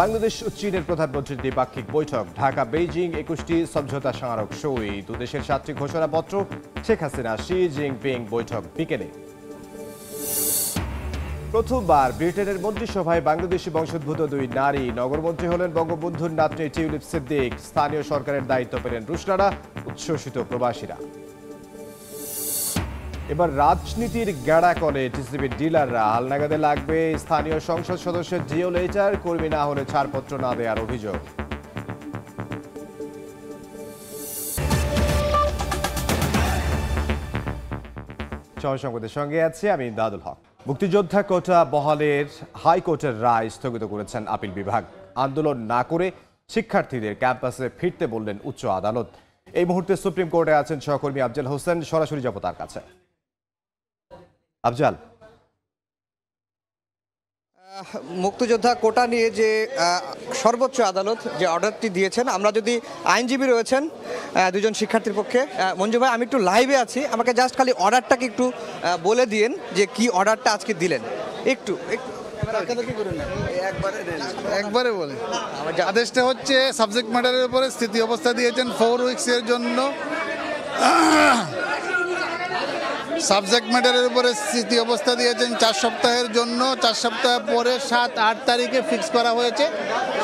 বাংলাদেশ ও চীনের প্রধানমন্ত্রীর দ্বিপাক্ষিক বৈঠক, ঢাকা বেইজিং 21টি সমঝোতা স্মারক সই, দুদেশের 7টি ঘোষণাপত্র, শেখ হাসিনা শি জিনপিং বৈঠক বিকেলে। প্রথমবার ব্রিটেনের মন্ত্রিসভায় বাংলাদেশি বংশোদ্ভূত 2 নারী নগরমন্ত্রী হলেন বঙ্গবন্ধুর নাতনি টিউলিপ সিদ্দিক। স্থানীয় সরকারের দায়িত্ব পেলেন রুশনারা, উচ্ছ্বসিত প্রবাসীরা। এবার রাজনীতির গেড়া কলে টিসিবির ডিলাররা, হালনাগাদে লাগবে স্থানীয় সংসদ সদস্যের জিও লেটার, কর্মী না হলে ছাড়পত্র না দেওয়ার অভিযোগ। সংবাদের সঙ্গে আছে আমি দাদুল হক। মুক্তিযোদ্ধা কোটা বহালের হাইকোর্টের রায় স্থগিত করেছেন আপিল বিভাগ। আন্দোলন না করে শিক্ষার্থীদের ক্যাম্পাসে ফিরতে বললেন উচ্চ আদালত। এই মুহূর্তে সুপ্রিম কোর্টে আছেন সহকর্মী আফজাল হোসেন, সরাসরি যাব তার কাছে। আফজাল, মুক্তিযোদ্ধা কোটা নিয়ে যে সর্বোচ্চ আদালত যে অর্ডারটি দিয়েছেন, আমরা যদি আইনজীবী রয়েছেন দুজন শিক্ষার্থীর পক্ষে, মঞ্জু ভাই আমি একটু লাইভে আছি, আমাকে জাস্ট খালি অর্ডারটাকে একটু বলে দিন যে কি অর্ডারটা আজকে দিলেন। একটু একবারে বলে আদেশটা হচ্ছে সাবজেক্ট ম্যাটারের উপরে স্থিতি অবস্থা দিয়েছেন 4 উইকসের জন্য। সাবজেক্ট ম্যাটারের উপরে স্থিতি অবস্থা দিয়েছেন 4 সপ্তাহের জন্য। 4 সপ্তাহ পরে 7-8 তারিখে ফিক্স করা হয়েছে।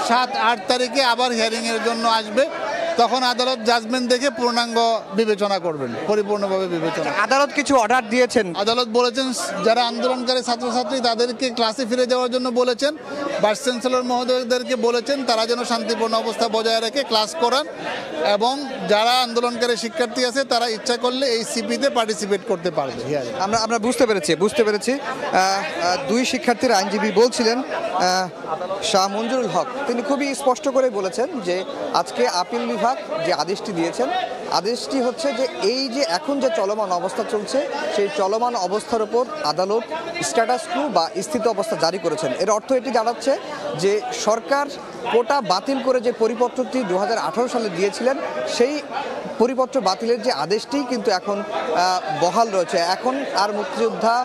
7-8 তারিখে আবার হিয়ারিংয়ের জন্য আসবে, তখন আদালত জাজমেন্ট দেখে পূর্ণাঙ্গ বিবেচনা করবেন, পরিপূর্ণভাবে বিবেচনা। আদালত কিছু অর্ডার দিয়েছেন, আদালত বলেছেন যারা আন্দোলনকারী ছাত্রছাত্রী তাদেরকে ক্লাসে ফিরে যাওয়ার জন্য বলেছেন। ভাইস চ্যান্সেলর মহোদয়দেরকে বলেছেন তারা যেন শান্তিপূর্ণ অবস্থা বজায় রেখে ক্লাস করান, এবং যারা আন্দোলনকারী শিক্ষার্থী আছে তারা ইচ্ছা করলে এই সিপিতে পার্টিসিপেট করতে পারবে। আমরা বুঝতে পেরেছি। 2 শিক্ষার্থীর আইনজীবী বলছিলেন শাহ মঞ্জুরুল হক, তিনি খুবই স্পষ্ট করে বলেছেন যে আজকে আপিল বিভাগ যে আদেশটি দিয়েছেন, আদেশটি হচ্ছে যে এই যে এখন যে চলমান অবস্থা চলছে সেই চলমান অবস্থার উপর আদালত স্ট্যাটাস ক্যু বা স্থিত অবস্থা জারি করেছেন। এর অর্থ এটি জানাচ্ছে যে সরকার কোটা বাতিল করে যে পরিপত্রটি 2018 সালে দিয়েছিলেন, সেই পরিপত্র বাতিলের যে আদেশটি কিন্তু এখন বহাল রয়েছে। এখন আর মুক্তিযোদ্ধা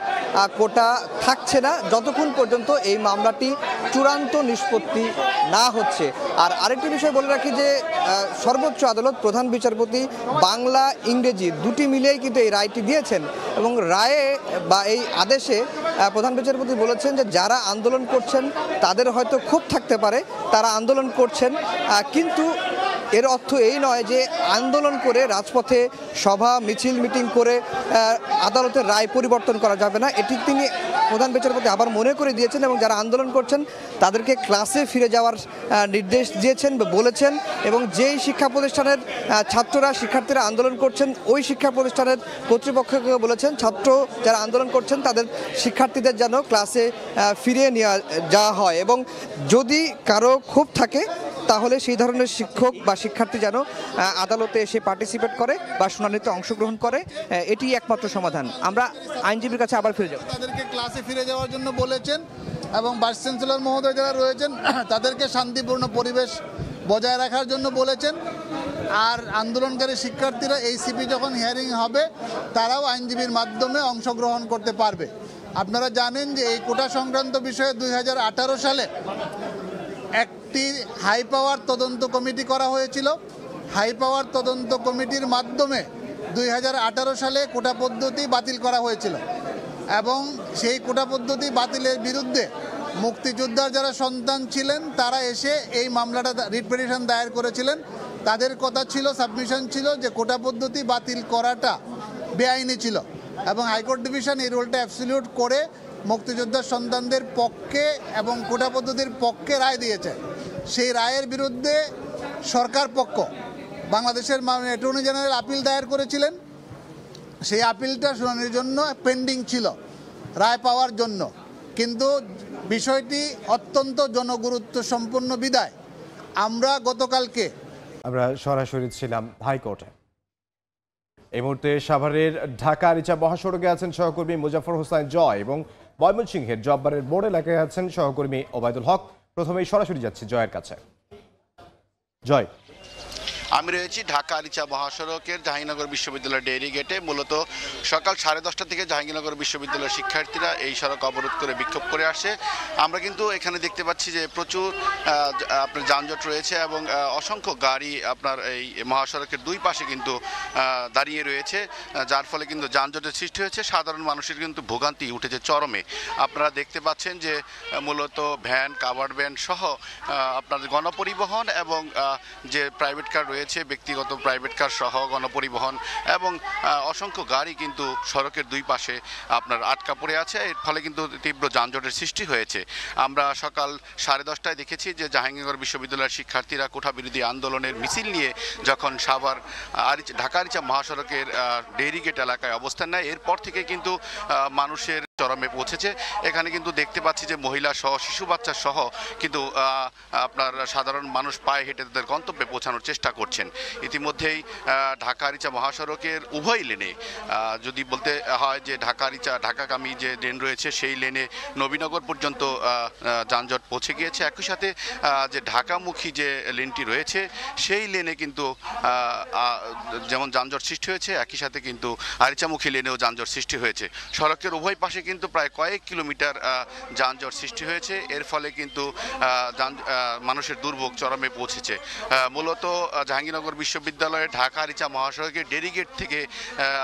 কোটা থাকছে না যতক্ষণ পর্যন্ত এই মামলাটি চূড়ান্ত নিষ্পত্তি না হচ্ছে। আর আরেকটি বিষয় বলে রাখি যে সর্বোচ্চ আদালত প্রধান বিচারপতি বাংলা ইংরেজি দুটি মিলিয়েই কিন্তু এই রায়টি দিয়েছেন, এবং রায়ে বা এই আদেশে প্রধান বিচারপতি বলেছেন যে যারা আন্দোলন করছেন তাদের হয়তো ক্ষোভ থাকতে পারে, তারা আন্দোলন করছেন, কিন্তু এর অর্থ এই নয় যে আন্দোলন করে রাজপথে সভা মিছিল মিটিং করে আদালতের রায় পরিবর্তন করা যাবে না। এটি তিনি প্রধান বিচারপতি আবার মনে করে দিয়েছেন, এবং যারা আন্দোলন করছেন তাদেরকে ক্লাসে ফিরে যাওয়ার নির্দেশ দিয়েছেন বা বলেছেন, এবং যেই শিক্ষা প্রতিষ্ঠানের শিক্ষার্থীরা আন্দোলন করছেন ওই শিক্ষা প্রতিষ্ঠানের কর্তৃপক্ষকে বলেছেন ছাত্র যারা আন্দোলন করছেন তাদের শিক্ষার্থীদের যেন ক্লাসে ফিরিয়ে নিয়ে যাওয়া হয়, এবং যদি কারো ক্ষোভ থাকে তাহলে সেই ধরনের শিক্ষক বা শিক্ষার্থী যেন আদালতে এসে পার্টিসিপেট করে বা শুনানিতে অংশগ্রহণ করে, এটি একমাত্র সমাধান। আমরা আইনজীবীর কাছে আবার ফিরে যাব। তাদেরকে ক্লাসে ফিরে যাওয়ার জন্য বলেছেন, এবং ভাইস চ্যান্সেলর মহোদয় যারা রয়েছেন তাদেরকে শান্তিপূর্ণ পরিবেশ বজায় রাখার জন্য বলেছেন। আর আন্দোলনকারী শিক্ষার্থীরা এই সিপি যখন হিয়ারিং হবে তারাও আইনজীবীর মাধ্যমে অংশগ্রহণ করতে পারবে। আপনারা জানেন যে এই কোটা সংক্রান্ত বিষয়ে 2018 সালে একটি হাই পাওয়ার তদন্ত কমিটি করা হয়েছিল। হাই পাওয়ার তদন্ত কমিটির মাধ্যমে 2018 সালে কোটা পদ্ধতি বাতিল করা হয়েছিল, এবং সেই কোটা পদ্ধতি বাতিলের বিরুদ্ধে মুক্তিযোদ্ধার যারা সন্তান ছিলেন তারা এসে এই মামলাটা রিট পিটিশন দায়ের করেছিলেন। তাদের কথা ছিল, সাবমিশন ছিল যে কোটা পদ্ধতি বাতিল করাটা বেআইনি ছিল, এবং হাইকোর্ট ডিভিশন এই রোলটা অ্যাবসলিউট করে মুক্তিযোদ্ধার সন্তানদের পক্ষে এবং কোটা পদ্ধতির পক্ষে রায় দিয়েছে। সেই রায়ের বিরুদ্ধে সরকার পক্ষ বাংলাদেশের অ্যাটর্নি জেনারেল আপিল দায়ের করেছিলেন। সেই আপিলটা শুনানির জন্য পেন্ডিং ছিল রায় পাওয়ার জন্য, কিন্তু বিষয়টি অত্যন্ত জনগুরুত্ব সম্পন্ন বিদায় আমরা গতকালকে সরাসরি ছিলাম হাইকোর্টে। এই মুহূর্তে সাভারের ঢাকা রিচা মহাসড়কে আছেন সহকর্মী মুজাফর হোসেন জয়, এবং ময়মনসিংহের জব্বারের মোড় এলাকায় আছেন সহকর্মী ওবায়দুল হক। প্রথমেই সরাসরি যাচ্ছি জয়ের কাছে। জয়, আমি রয়েছি ঢাকা আরিচা মহাসড়কের জাহাঙ্গীরনগর বিশ্ববিদ্যালয়ের ডেইরি গেটে। মূলত সকাল 10:30 থেকে জাহাঙ্গীরনগর বিশ্ববিদ্যালয়ের শিক্ষার্থীরা এই সড়ক অবরোধ করে বিক্ষোভ করে আসছে। আমরা কিন্তু এখানে দেখতে পাচ্ছি যে প্রচুর আপনার যানজট রয়েছে এবং অসংখ্য গাড়ি আপনার এই মহাসড়কের দুই পাশে কিন্তু দাঁড়িয়ে রয়েছে, যার ফলে কিন্তু যানজটের সৃষ্টি হয়েছে। সাধারণ মানুষের কিন্তু ভোগান্তি উঠেছে চরমে। আপনারা দেখতে পাচ্ছেন যে মূলত ভ্যান, কাভার্ড ভ্যান সহ আপনার গণপরিবহন এবং যে প্রাইভেট কার রয়েছে, ব্যক্তিগত প্রাইভেট কার সহ গণপরিবহন এবং অসংখ্য গাড়ি কিন্তু সড়কের দুই পাশে আপনার আটকা পড়ে আছে। এর ফলে কিন্তু তীব্র যানজটের সৃষ্টি হয়েছে। আমরা সকাল 10:30টায় দেখেছি যে জাহাঙ্গীরনগর বিশ্ববিদ্যালয়ের শিক্ষার্থীরা কোঠা বিরোধী আন্দোলনের মিছিল নিয়ে যখন সাভার ঢাকা আরিচা মহাসড়কের ডেইরি গেট এলাকায় অবস্থান নেয়, এরপর থেকে কিন্তু মানুষের চরমে পৌঁছেছে। এখানে কিন্তু দেখতে পাচ্ছি যে মহিলা সহ শিশু বাচ্চা সহ কিন্তু আপনার সাধারণ মানুষ পায়ে হেঁটে তাদের গন্তব্যে পৌঁছানোর চেষ্টা করছেন। ইতিমধ্যেই ঢাকা আরিচা মহাসড়কের উভয় লেনে, যদি বলতে হয় যে ঢাকাগামী যে লেন রয়েছে সেই লেনে নবীনগর পর্যন্ত যানজট পৌঁছে গিয়েছে। একই সাথে যে ঢাকামুখী যে লেনটি রয়েছে সেই লেনে কিন্তু যেমন যানজট সৃষ্টি হয়েছে, একই সাথে কিন্তু আরিচামুখী লেনেও যানজট সৃষ্টি হয়েছে। সড়কের উভয় পাশে কিন্তু প্রায় কয়েক কিলোমিটার যানজট সৃষ্টি হয়েছে। এর ফলে কিন্তু মানুষের দুর্ভোগ চরমে পৌঁছেছে। মূলত জাহাঙ্গীরনগর বিশ্ববিদ্যালয়ের ঢাকা আরিচা মহাসড়কের ডেইরি গেট থেকে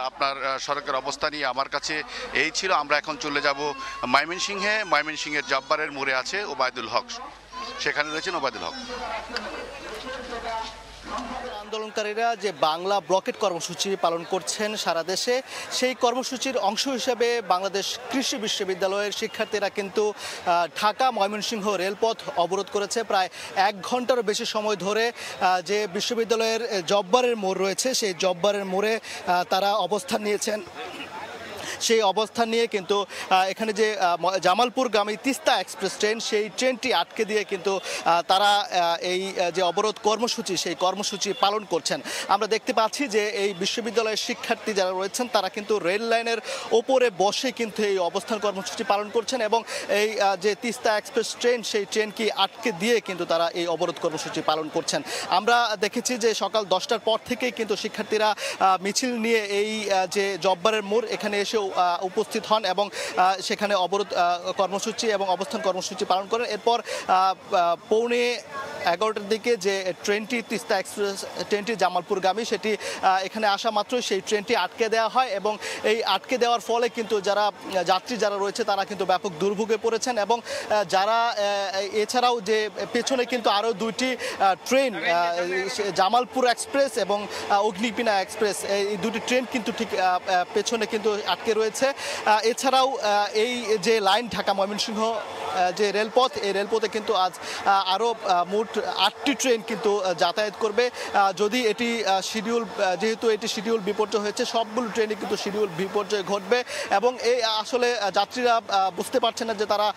আপনার সড়কের অবস্থা নিয়ে আমার কাছে এই ছিল। আমরা এখন চলে যাব ময়মনসিংহে। ময়মনসিংহের জব্বারের মোড়ে আছে ওবায়দুল হক, সেখানে রয়েছেন ওবায়দুল হক। আন্দোলনকারীরা যে বাংলা ব্লকেট কর্মসূচি পালন করছেন সারা দেশে, সেই কর্মসূচির অংশ হিসেবে বাংলাদেশ কৃষি বিশ্ববিদ্যালয়ের শিক্ষার্থীরা কিন্তু ঢাকা ময়মনসিংহ রেলপথ অবরোধ করেছে প্রায় 1 ঘন্টারও বেশি সময় ধরে। যে বিশ্ববিদ্যালয়ের জব্বারের মোড় রয়েছে সেই জব্বারের মোড়ে তারা অবস্থান নিয়েছেন। সেই অবস্থান নিয়ে কিন্তু এখানে যে জামালপুরগামী তিস্তা এক্সপ্রেস ট্রেন, সেই ট্রেনটি আটকে দিয়ে কিন্তু তারা এই যে অবরোধ কর্মসূচি সেই কর্মসূচি পালন করছেন। আমরা দেখতে পাচ্ছি যে এই বিশ্ববিদ্যালয়ের শিক্ষার্থী যারা রয়েছেন তারা কিন্তু রেল লাইনের ওপরে বসে কিন্তু এই অবস্থান কর্মসূচি পালন করছেন এবং এই যে তিস্তা এক্সপ্রেস ট্রেন সেই ট্রেনকে আটকে দিয়ে কিন্তু তারা এই অবরোধ কর্মসূচি পালন করছেন। আমরা দেখেছি যে সকাল 10টার পর থেকেই কিন্তু শিক্ষার্থীরা মিছিল নিয়ে এই যে জব্বারের মোড় এখানে এসে উপস্থিত হন এবং সেখানে অবরোধ কর্মসূচি এবং অবস্থান কর্মসূচি পালন করেন। এরপর 11:15 দিকে যে ট্রেনটি তিস্তা এক্সপ্রেস ট্রেনটি জামালপুরগামী সেটি এখানে আসা মাত্রই সেই ট্রেনটি আটকে দেওয়া হয় এবং এই আটকে দেওয়ার ফলে কিন্তু যাত্রী যারা রয়েছে তারা কিন্তু ব্যাপক দুর্ভোগে পড়েছেন এবং যারা এছাড়াও যে পেছনে কিন্তু আরও 2টি ট্রেন জামালপুর এক্সপ্রেস এবং অগ্নিপীনা এক্সপ্রেস, এই 2টি ট্রেন কিন্তু ঠিক পেছনে কিন্তু আটকে রয়েছে। এছাড়াও এই যে লাইন ঢাকা ময়মনসিংহ যে রেলপথ, এই রেলপথে কিন্তু আজ আরও মোট 8টি ট্রেন কিন্তু যাতায়াত করবে। যদি এটি যেহেতু এটি শিডিউল বিপর্যয় হয়েছে, সবগুলো ট্রেনই কিন্তু শিডিউল বিপর্যয় ঘটবে এবং এই আসলে যাত্রীরা বুঝতে পারছেন না যে তারা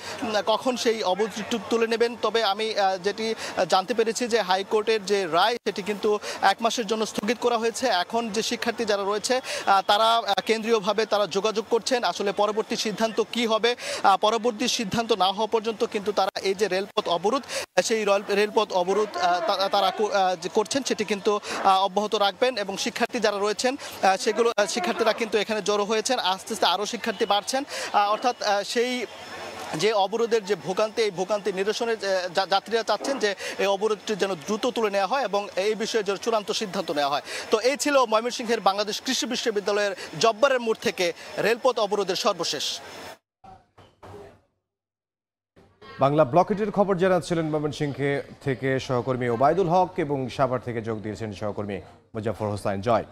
কখন সেই অবরোধটি তুলে নেবেন। তবে আমি যেটি জানতে পেরেছি যে হাইকোর্টের যে রায় সেটি কিন্তু 1 মাসের জন্য স্থগিত করা হয়েছে। এখন যে শিক্ষার্থী যারা রয়েছে তারা কেন্দ্রীয়ভাবে তারা যোগাযোগ করছেন আসলে পরবর্তী সিদ্ধান্ত কি হবে। পরবর্তী সিদ্ধান্ত না হওয়া পর্যন্ত কিন্তু তারা এই যে রেলপথ অবরোধ সেই রেলপথ অবরোধ তারা করছেন সেটি কিন্তু অব্যাহত রাখবেন এবং শিক্ষার্থী যারা রয়েছেন শিক্ষার্থীরা কিন্তু এখানে জড়ো হয়েছেন। আস্তে আস্তে আরও শিক্ষার্থী বাড়ছেন, অর্থাৎ সেই যে অবরোধের যে ভোগান্তি, এই ভোগান্তি নিরসনের যাত্রীরা চাচ্ছেন যে এই অবরোধটি যেন দ্রুত তুলে নেওয়া হয় এবং এই বিষয়ে যেন চূড়ান্ত সিদ্ধান্ত নেওয়া হয়। তো এই ছিল ময়মনসিংহের বাংলাদেশ কৃষি বিশ্ববিদ্যালয়ের জব্বারের মোড় থেকে রেলপথ অবরোধের সর্বশেষ। বাংলা ব্লকেটের খবর জানাচ্ছিলেন ময়মনসিংহে থেকে সহকর্মী ওবায়দুল হক এবং সাভার থেকে যোগ দিয়েছেন সহকর্মী মুজাফর হোসাইন জয়।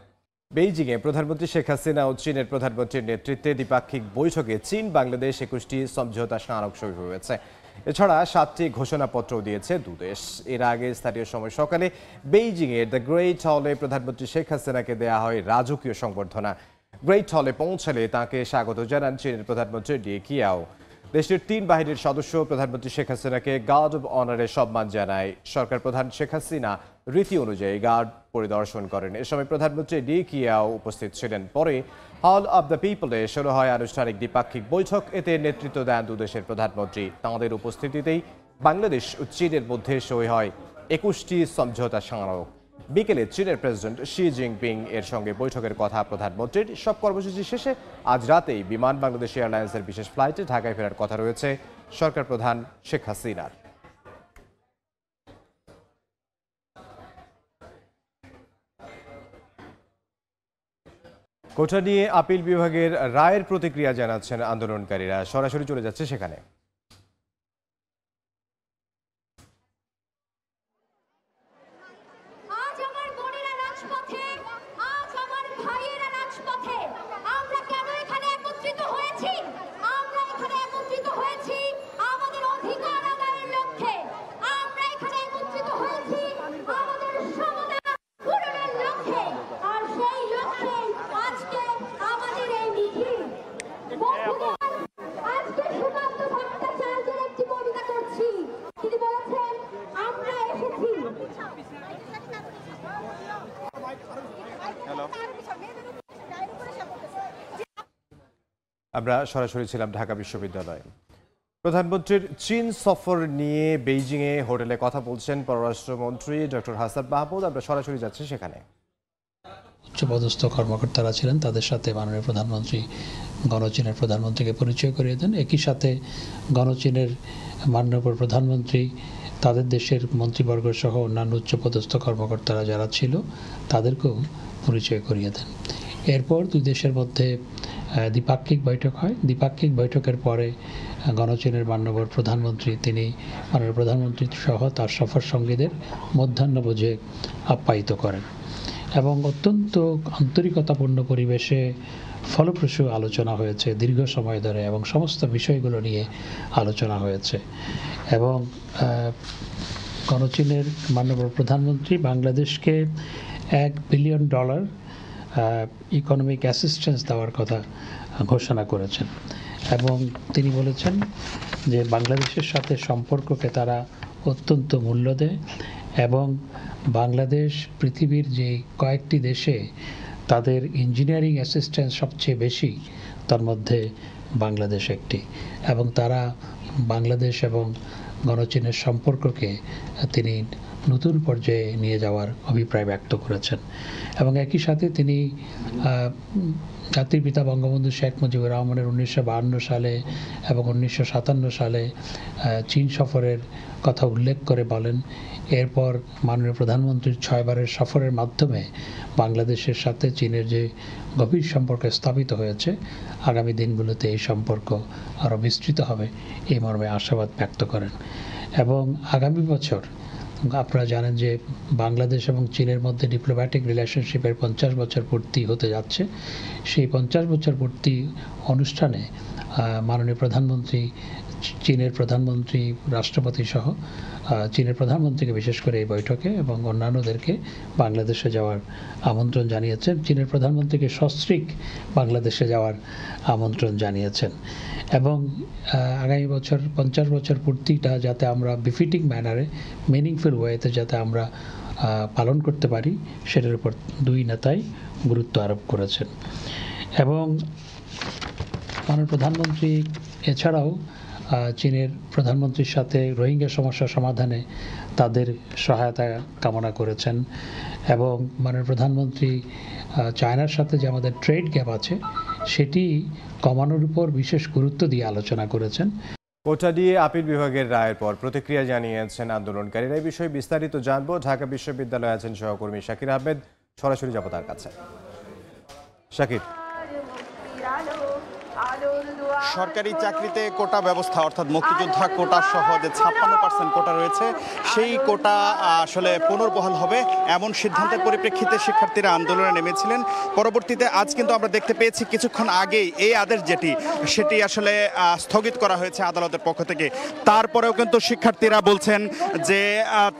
বেইজিংয়ে প্রধানমন্ত্রী শেখ হাসিনা ও চীনের প্রধানমন্ত্রীর নেতৃত্বে দ্বিপাক্ষিক বৈঠকে চীন বাংলাদেশ 21টি সমঝোতা স্মারক সই হয়েছে। এছাড়া 7টি ঘোষণাপত্রও দিয়েছে দুদেশ। এর আগে স্থানীয় সময় সকালে বেইজিংয়ের দ্য গ্রেট হলে প্রধানমন্ত্রী শেখ হাসিনাকে দেয়া হয় রাজকীয় সংবর্ধনা। গ্রেট হলে পৌঁছালে তাকে স্বাগত জানান চীনের প্রধানমন্ত্রী লি কিয়াও। দেশটির 3 বাহিনীর সদস্য প্রধানমন্ত্রী শেখ হাসিনাকে গার্ড অব অনারে সম্মান জানায়। সরকার প্রধান শেখ হাসিনা রীতি অনুযায়ী গার্ড পরিদর্শন করেন। এ সময় প্রধানমন্ত্রী লি কিয়াও উপস্থিত ছিলেন। পরে হল অব দ্য পিপলে শুরু হয় আনুষ্ঠানিক দ্বিপাক্ষিক বৈঠক। এতে নেতৃত্ব দেন দুদেশের প্রধানমন্ত্রী। তাঁদের উপস্থিতিতেই বাংলাদেশ ও চীনের মধ্যে সই হয় 21টি সমঝোতা স্মারক। বিকেলে চীনের প্রেসিডেন্ট শি জিনপিং এর সঙ্গে বৈঠকের কথা প্রধানমন্ত্রীর। সব কর্মসূচি শেষে আজ রাতেই বিমান বাংলাদেশ এয়ারলাইন্সের বিশেষ ফ্লাইটে ঢাকায় ফেরার কথা রয়েছে সরকার প্রধান শেখ হাসিনার। কোটা নিয়ে আপিল বিভাগের রায়ের প্রতিক্রিয়া জানাচ্ছেন আন্দোলনকারীরা। সরাসরি চলে যাচ্ছে সেখানে। আমরা সরাসরি ছিলাম ঢাকা বিশ্ববিদ্যালয়ে। প্রধানমন্ত্রীর চীন সফর নিয়ে বেইজিংয়ে হোটেলে কথা বলছেন পররাষ্ট্রমন্ত্রী ডক্টর হাসান মাহমুদ। আমরা সরাসরি যাচ্ছি সেখানে। উচ্চপদস্থ কর্মকর্তারা ছিলেন, তাদের সাথে মাননীয় প্রধানমন্ত্রী গণচীনের প্রধানমন্ত্রীকে পরিচয় করিয়ে দেন। একই সাথে গণচীনের মাননীয় প্রধানমন্ত্রী তাদের দেশের মন্ত্রীবর্গ সহ অন্যান্য উচ্চপদস্থ কর্মকর্তারা যারা ছিল তাদেরকেও পরিচয় করিয়ে দেন। এরপর দুই দেশের মধ্যে দ্বিপাক্ষিক বৈঠক হয়। দ্বিপাক্ষিক বৈঠকের পরে গণচীনের মাননীয় প্রধানমন্ত্রী তিনি মাননীয় প্রধানমন্ত্রী সহ তার সফর সঙ্গীদের মধ্যাহ্নভোজে আপ্যায়িত করেন এবং অত্যন্ত আন্তরিকতাপূর্ণ পরিবেশে ফলপ্রসূ আলোচনা হয়েছে দীর্ঘ সময় ধরে এবং সমস্ত বিষয়গুলো নিয়ে আলোচনা হয়েছে। এবং গণচীনের মাননীয় প্রধানমন্ত্রী বাংলাদেশকে $1 বিলিয়ন ইকোনমিক অ্যাসিস্ট্যান্স দেওয়ার কথা ঘোষণা করেছেন এবং তিনি বলেছেন যে বাংলাদেশের সাথে সম্পর্ককে তারা অত্যন্ত মূল্য দেয় এবং বাংলাদেশ পৃথিবীর যে কয়েকটি দেশে তাদের ইঞ্জিনিয়ারিং অ্যাসিস্ট্যান্স সবচেয়ে বেশি, তার মধ্যে বাংলাদেশ একটি, এবং তারা বাংলাদেশ এবং গণচীনের সম্পর্ককে তিনি নতুন পর্যায়ে নিয়ে যাওয়ার অভিপ্রায় ব্যক্ত করেছেন। এবং একই সাথে তিনি জাতির পিতা বঙ্গবন্ধু শেখ মুজিবুর রহমানের 1952 সালে এবং 1957 সালে চীন সফরের কথা উল্লেখ করে বলেন এরপর মাননীয় প্রধানমন্ত্রীর 6 বারের সফরের মাধ্যমে বাংলাদেশের সাথে চীনের যে গভীর সম্পর্ক স্থাপিত হয়েছে, আগামী দিনগুলোতে এই সম্পর্ক আরও বিস্তৃত হবে এই মর্মে আশাবাদ ব্যক্ত করেন। এবং আগামী বছর আপনারা জানেন যে বাংলাদেশ এবং চীনের মধ্যে ডিপ্লোম্যাটিক রিলেশনশিপের 50 বছর পূর্তি হতে যাচ্ছে। সেই 50 বছর পূর্তি অনুষ্ঠানে মাননীয় প্রধানমন্ত্রী, চীনের প্রধানমন্ত্রী, রাষ্ট্রপতি সহ চীনের প্রধানমন্ত্রীকে বিশেষ করে এই বৈঠকে এবং অন্যান্যদেরকে বাংলাদেশে যাওয়ার আমন্ত্রণ জানিয়েছেন। চীনের প্রধানমন্ত্রীকে সস্ত্রীক বাংলাদেশে যাওয়ার আমন্ত্রণ জানিয়েছেন এবং আগামী বছর 50 বছর পূর্তিটা যাতে আমরা বিফিটিং ম্যানারে, মিনিংফুল ওয়েতে যাতে আমরা পালন করতে পারি সেটার উপর দুই নেতাই গুরুত্ব আরোপ করেছেন। এবং মাননীয় প্রধানমন্ত্রী এছাড়াও চীনের প্রধানমন্ত্রীর সাথে রোহিঙ্গা সমস্যা সমাধানে তাদের সহায়তা কামনা করেছেন এবং মাননীয় প্রধানমন্ত্রী চায়নার সাথে যে আমাদের ট্রেড গ্যাপ আছে সেটি কমানোর উপর বিশেষ গুরুত্ব দিয়ে আলোচনা করেছেন। কোটা দিয়ে আপিল বিভাগের রায়ের পর প্রতিক্রিয়া জানিয়েছেন আন্দোলনকারীরা। এই বিষয়ে বিস্তারিত জানবো। ঢাকা বিশ্ববিদ্যালয়ে আছেন সহকর্মী শাকির আহমেদ। সরাসরি যাব তার কাছে। শাকির, সরকারি চাকরিতে কোটা ব্যবস্থা অর্থাৎ মুক্তিযোদ্ধা কোটা সহ যে 56% কোটা রয়েছে সেই কোটা আসলে পুনর্বহাল হবে এমন সিদ্ধান্তের পরিপ্রেক্ষিতে শিক্ষার্থীরা আন্দোলনে নেমেছিলেন। পরবর্তীতে আজ কিন্তু আমরা দেখতে পেয়েছি কিছুক্ষণ আগেই এই আদেশ সেটি আসলে স্থগিত করা হয়েছে আদালতের পক্ষ থেকে। তারপরেও কিন্তু শিক্ষার্থীরা বলছেন যে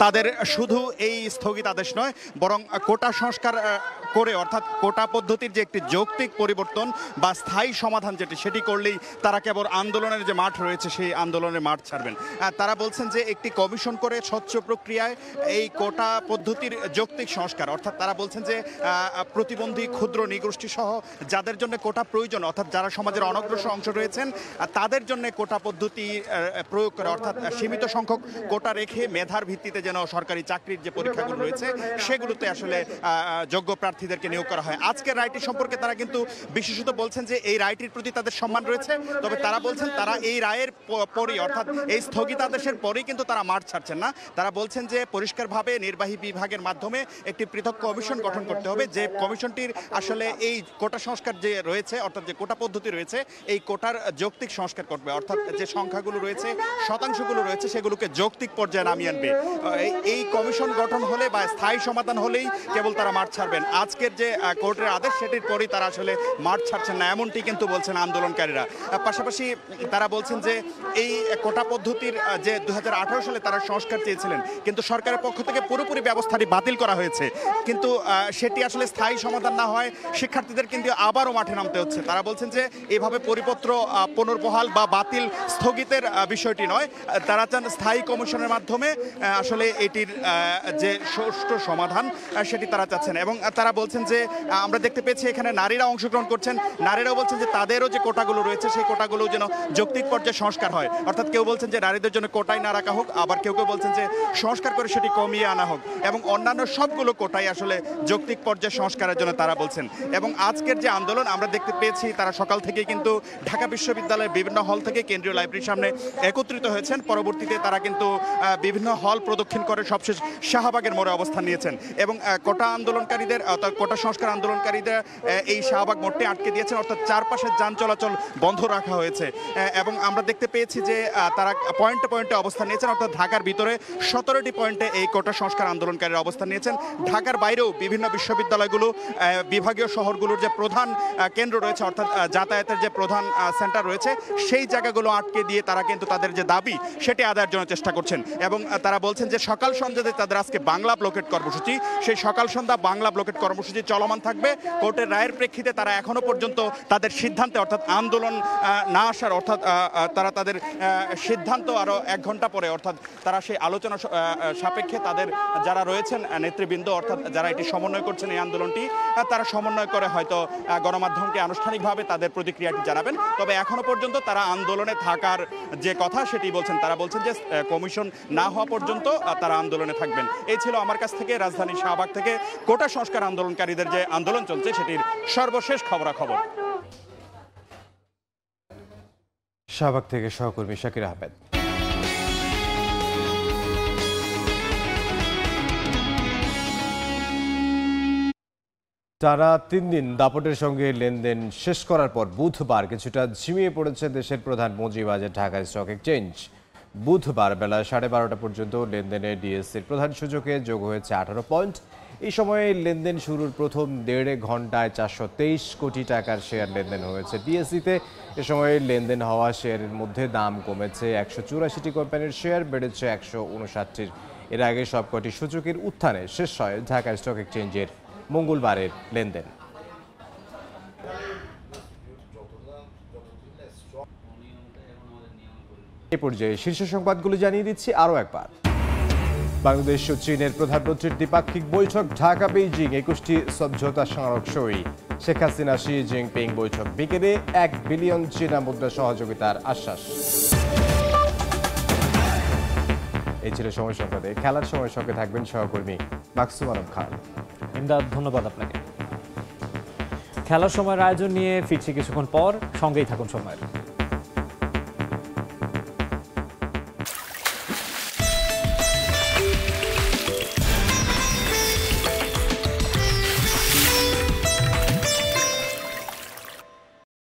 তাদের শুধু এই স্থগিত আদেশ নয়, বরং কোটা সংস্কার করে অর্থাৎ কোটা পদ্ধতির যে একটি যৌক্তিক পরিবর্তন বা স্থায়ী সমাধান সেটি করলেই তারা কেবল আন্দোলনের যে মাঠ রয়েছে সেই আন্দোলনের মাঠ ছাড়বেন। তারা বলছেন যে একটি কমিশন করে স্বচ্ছ প্রক্রিয়ায় এই কোটা পদ্ধতির যৌক্তিক সংস্কার, অর্থাৎ তারা বলছেন যে প্রতিবন্ধী ক্ষুদ্র নিগোষ্ঠী সহ যাদের জন্য কোটা প্রয়োজন, অর্থাৎ যারা সমাজের অনগ্রসর অংশ রয়েছেন তাদের জন্য কোটা পদ্ধতি প্রয়োগ করে, অর্থাৎ সীমিত সংখ্যক কোটা রেখে মেধার ভিত্তিতে যেন সরকারি চাকরির যে পরীক্ষাগুলো রয়েছে সেগুলোতে আসলে যোগ্য প্রার্থীদেরকে নিয়োগ করা হয়। আজকের রায়টি সম্পর্কে তারা কিন্তু বিশেষত বলছেন যে এই রায়টির প্রতি তাদের সম্মান রয়েছে, তবে তারা বলছেন তারা এই রায়ের পরই, অর্থাৎ এই স্থগিতাদেশের পরেই কিন্তু তারা মাঠ ছাড়ছেন না। তারা বলছেন যে পরিষ্কারভাবে নির্বাহী বিভাগের মাধ্যমে একটি পৃথক কমিশন গঠন করতে হবে, যে কমিশনটির আসলে এই কোটা সংস্কার যে রয়েছে, অর্থাৎ যে কোটা পদ্ধতি রয়েছে এই কোটার যৌক্তিক সংস্কার করবে, অর্থাৎ যে সংখ্যাগুলো রয়েছে শতাংশগুলো রয়েছে সেগুলোকে যৌক্তিক পর্যায়ে নামিয়ে আনবে। এই কমিশন গঠন হলে বা স্থায়ী সমাধান হলেই কেবল তারা মাঠ ছাড়বেন। আজকের যে কোর্টের আদেশ সেটির পরই তারা আসলে মাঠ ছাড়ছেন না, এমনটি কিন্তু বলছেন আন্দোলনকারীরা। পাশাপাশি তারা বলছেন যে এই কোটা পদ্ধতির যে 2018 সালে তারা সংস্কার চেয়েছিলেন, কিন্তু সরকারের পক্ষ থেকে পুরোপুরি ব্যবস্থাটি বাতিল করা হয়েছে, কিন্তু সেটি আসলে স্থায়ী সমাধান না হয় শিক্ষার্থীদের কিন্তু আবারও মাঠে নামতে হচ্ছে। তারা বলছেন যে এভাবে পরিপত্র পুনর্বহাল বা বাতিল স্থগিতের বিষয়টি নয়, তারা চান স্থায়ী কমিশনের মাধ্যমে আসলে এটির যে সুষ্ঠু সমাধান সেটি তারা চাচ্ছেন। এবং তারা বলছেন যে আমরা দেখতে পেয়েছি এখানে নারীরা অংশগ্রহণ করছেন, নারীরাও বলছেন যে তাদেরও যে কোটাগুলো রয়েছে সেই কোটাগুলো যেন যৌক্তিক পর্যায়ে সংস্কার হয়, অর্থাৎ কেউ বলছেন যে নারীদের জন্য কোটাই না রাখা হোক, আবার কেউ কেউ বলছেন যে সংস্কার করে সেটি কমিয়ে আনা হোক, এবং অন্যান্য সবগুলো কোটাই আসলে যৌক্তিক পর্যায়ে সংস্কারের জন্য তারা বলছেন। এবং আজকের যে আন্দোলন আমরা দেখতে পেয়েছি তারা সকাল থেকে কিন্তু ঢাকা বিশ্ববিদ্যালয়ের বিভিন্ন হল থেকে কেন্দ্রীয় লাইব্রেরির সামনে একত্রিত হয়েছেন। পরবর্তীতে তারা কিন্তু বিভিন্ন হল প্রদক্ষিণ করে সবশেষ শাহবাগের মোড়ে অবস্থান নিয়েছেন, এবং কোটা আন্দোলনকারীদের অর্থাৎ কোটা সংস্কার আন্দোলনকারীদের এই শাহবাগ মোড়টি আটকে দিয়েছেন, অর্থাৎ চারপাশের যান চলাচল বন্ধ রাখা হয়েছে। এবং আমরা দেখতে পেয়েছি যে তারা পয়েন্টে পয়েন্টে অবস্থান নিয়েছেন, অর্থাৎ ঢাকার ভিতরে 17টি পয়েন্টে এই কোটা সংস্কার আন্দোলনকারীরা অবস্থান নিয়েছেন। ঢাকার বাইরেও বিভিন্ন বিশ্ববিদ্যালয়গুলো বিভাগীয় শহরগুলোর যে প্রধান কেন্দ্র রয়েছে, অর্থাৎ যাতায়াতের যে প্রধান সেন্টার রয়েছে সেই জায়গাগুলো আটকে দিয়ে তারা কিন্তু তাদের যে দাবি সেটি আদায়ের জন্য চেষ্টা করছেন। এবং তারা বলছেন যে সকাল সন্ধ্যাতে তাদের আজকে বাংলা ব্লকেট কর্মসূচি, সেই সকাল সন্ধ্যা বাংলা ব্লকেট কর্মসূচি চলমান থাকবে। কোর্টের রায়ের প্রেক্ষিতে তারা এখনো পর্যন্ত তাদের সিদ্ধান্তে, অর্থাৎ আন্দোলন না আসার, অর্থাৎ তারা তাদের সিদ্ধান্ত আরও 1 ঘন্টা পরে, অর্থাৎ তারা সেই আলোচনা সাপেক্ষে তাদের যারা রয়েছেন নেতৃবৃন্দ, অর্থাৎ যারা এটি সমন্বয় করছেন এই আন্দোলনটি, তারা সমন্বয় করে হয়তো গণমাধ্যমকে আনুষ্ঠানিকভাবে তাদের প্রতিক্রিয়াটি জানাবেন। তবে এখনো পর্যন্ত তারা আন্দোলনে থাকার যে কথা সেটি বলছেন, তারা বলছেন যে কমিশন না হওয়া পর্যন্ত তারা আন্দোলনে থাকবেন। এই ছিল আমার কাছ থেকে রাজধানী শাহবাগ থেকে কোটা সংস্কার আন্দোলনকারীদের যে আন্দোলন চলছে সেটির সর্বশেষ খবরাখবর। শাহবাগ থেকে সহকর্মী শাকির আহমেদ। টানা 3 দিন দাপটের সঙ্গে লেনদেন শেষ করার পর বুধবার কিছুটা ঝিমিয়ে পড়েছে দেশের প্রধান পুঁজিবাজার ঢাকা স্টক এক্সচেঞ্জ। বুধবার বেলা 12:30 পর্যন্ত লেনদেনে ডিএসসির প্রধান সূচকে যোগ হয়েছে 18 পয়েন্ট। এই সময়ে লেনদেন শুরুর প্রথম 1.5 ঘন্টায় 423 কোটি টাকার শেয়ার লেনদেন হয়েছে ডিএসসিতে। এ সময়ে লেনদেন হওয়া শেয়ারের মধ্যে দাম কমেছে 184টি কোম্পানির শেয়ার, বেড়েছে 159টির। এর আগে সবকটি সূচকের উত্থানে শেষ হয় ঢাকা স্টক এক্সচেঞ্জের মঙ্গলবারের লেনদেন। এ পর্যায়ে শীর্ষ সংবাদগুলো জানিয়ে দিচ্ছি আরও একবার। বাংলাদেশ ও চীনের প্রধানমন্ত্রীর দ্বিপাক্ষিক বৈঠক ঢাকা বেইজিং 21টি সমঝোতা স্মারক সই। শেখ হাসিনা শি জিনপিং বৈঠক বিকেলে 1 বিলিয়ন চীনা মুদ্রা সহযোগিতার আশ্বাস। এই ছিল সময় সংবাদে। খেলার সময় সঙ্গে থাকবেন সহকর্মী মাকসুম আলম খান। ইমদাদ, ধন্যবাদ আপনাকে। খেলার সময়ের আয়োজন নিয়ে ফিরছি কিছুক্ষণ পর, সঙ্গেই থাকুন সময়ের।